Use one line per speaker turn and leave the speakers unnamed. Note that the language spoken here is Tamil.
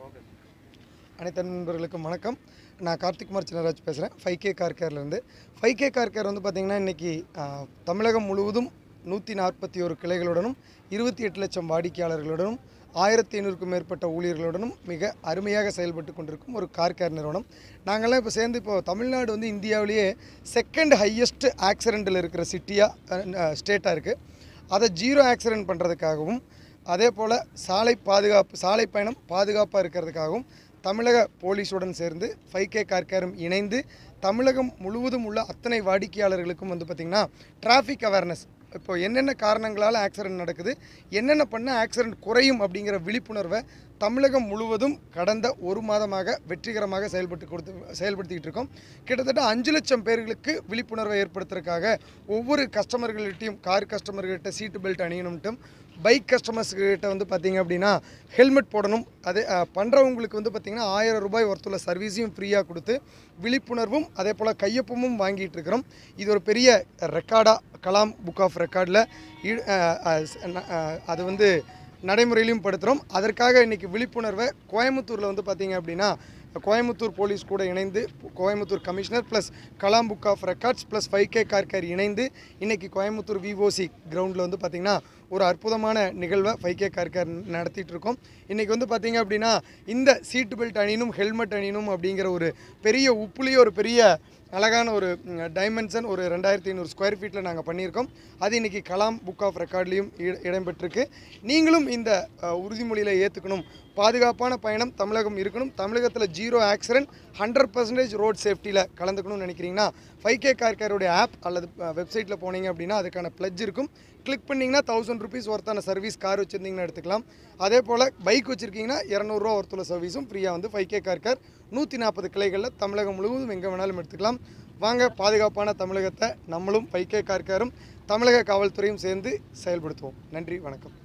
அனைத்து நண்பர்களுக்கும் வணக்கம். நான் கார்த்திக்குமார் சின்னராஜ் பேசுகிறேன். 5K car கேர்லேருந்து. 5K car care வந்து பார்த்திங்கன்னா இன்றைக்கி தமிழகம் முழுவதும் 141 கிளைகளுடனும் 28 லட்சம் வாடிக்கையாளர்களுடனும் 1500க்கும் மேற்பட்ட ஊழியர்களுடனும் மிக அருமையாக செயல்பட்டு கொண்டிருக்கும் ஒரு கார் கேர் நிறுவனம். நாங்கள்லாம் இப்போ சேர்ந்து தமிழ்நாடு வந்து இந்தியாவிலேயே செகண்ட் ஹையஸ்ட் ஆக்சிடெண்ட்டில் இருக்கிற ஸ்டேட்டாக இருக்குது. அதை ஜீரோ ஆக்சிடெண்ட் பண்ணுறதுக்காகவும் அதே போல் சாலை பயணம் பாதுகாப்பாக இருக்கிறதுக்காகவும் தமிழக போலீஸுடன் சேர்ந்து 5K கார் கேரும் இணைந்து தமிழகம் முழுவதும் உள்ள அத்தனை வாடிக்கையாளர்களுக்கும் வந்து பார்த்திங்கன்னா டிராஃபிக் அவேர்னஸ், இப்போ என்னென்ன காரணங்களால் ஆக்சிடெண்ட் நடக்குது, என்னென்ன பண்ணால் ஆக்சிடெண்ட் குறையும் அப்படிங்கிற விழிப்புணர்வை தமிழகம் முழுவதும் கடந்த ஒரு மாதமாக வெற்றிகரமாக செயல்படுத்திக்கிட்டு இருக்கோம். கிட்டத்தட்ட 5 லட்சம் பேர்களுக்கு விழிப்புணர்வை ஏற்படுத்துறதுக்காக ஒவ்வொரு கஸ்டமர்கள்ட்டையும் கார் கஸ்டமர்கிட்ட சீட்டு பெல்ட் அணியணும்ட்டும், பைக் கஸ்டமர்ஸ்கிட்ட வந்து பார்த்திங்க அப்படின்னா ஹெல்மெட் போடணும். அதே பண்ணுறவங்களுக்கு வந்து பார்த்திங்கன்னா 1000 ரூபாய் ஒருத்துள்ள சர்வீஸையும் ஃப்ரீயாக கொடுத்து விழிப்புணர்வும் அதே போல் கையொப்பமும் வாங்கிட்டு இருக்கிறோம். இது ஒரு பெரிய ரெக்கார்டாக கலாம் புக் ஆஃப் ரெக்கார்டில் அது வந்து நடைமுறையிலையும் படுத்துகிறோம். அதற்காக இன்றைக்கி விழிப்புணர்வை கோயம்புத்தூரில் வந்து பார்த்திங்க அப்படின்னா கோயம்புத்தூர் போலீஸ் கூட இணைந்து Coimbatore commissioner plus Kalam book of records plus 5K car care இணைந்து இன்றைக்கி கோயம்புத்தூர் VOC கிரவுண்டில் வந்து பார்த்திங்கன்னா ஒரு அற்புதமான நிகழ்வை 5K கார் கேர் நடத்திட்டு இருக்கோம். இன்றைக்கி வந்து பார்த்திங்க அப்படின்னா இந்த சீட்டு பெல்ட் அணியணும், ஹெல்மெட் அணியணும் அப்படிங்கிற ஒரு பெரிய உப்புலேயே ஒரு பெரிய அழகான ஒரு டைமென்ஷன் ஒரு 2500 ஸ்கொயர் ஃபீட்டில் நாங்கள் பண்ணியிருக்கோம். அது இன்றைக்கி கலாம் புக் ஆஃப் ரெக்கார்ட்லேயும் இடம்பெற்றிருக்கு. நீங்களும் இந்த உறுதிமொழியில் ஏற்றுக்கணும். பாதுகாப்பான பயணம் தமிழகம் இருக்கணும், தமிழகத்தில் ஜீரோ ஆக்சிடென்ட் 100% ரோட் சேஃப்டியில் கலந்துக்கணும்னு நினைக்கிறீங்கன்னா 5K கார் கேருடைய ஆப் அல்லது வெப்சைட்டில் போனீங்க அப்படின்னா அதுக்கான ப்ளட்ஜ் இருக்கும். கிளிக் பண்ணிங்கன்னா 1000 ருபீஸ் ஒருத்தான சர்வீஸ் கார் வச்சுருந்தீங்கன்னா எடுத்துக்கலாம். அதே போல் பைக் வச்சுருக்கீங்கன்னா 200 ரூபா ஒருத்துள்ள சர்வீஸும் ஃப்ரீயாக வந்து 5K கார் கேர் 140 கிளைகளில் தமிழகம் முழுவதும் எங்கே வேணாலும் எடுத்துக்கலாம். வாங்க, பாதுகாப்பான தமிழகத்தை நம்மளும் 5K கார் கேரும் தமிழக காவல்துறையும் சேர்ந்து செயல்படுத்துவோம். நன்றி, வணக்கம்.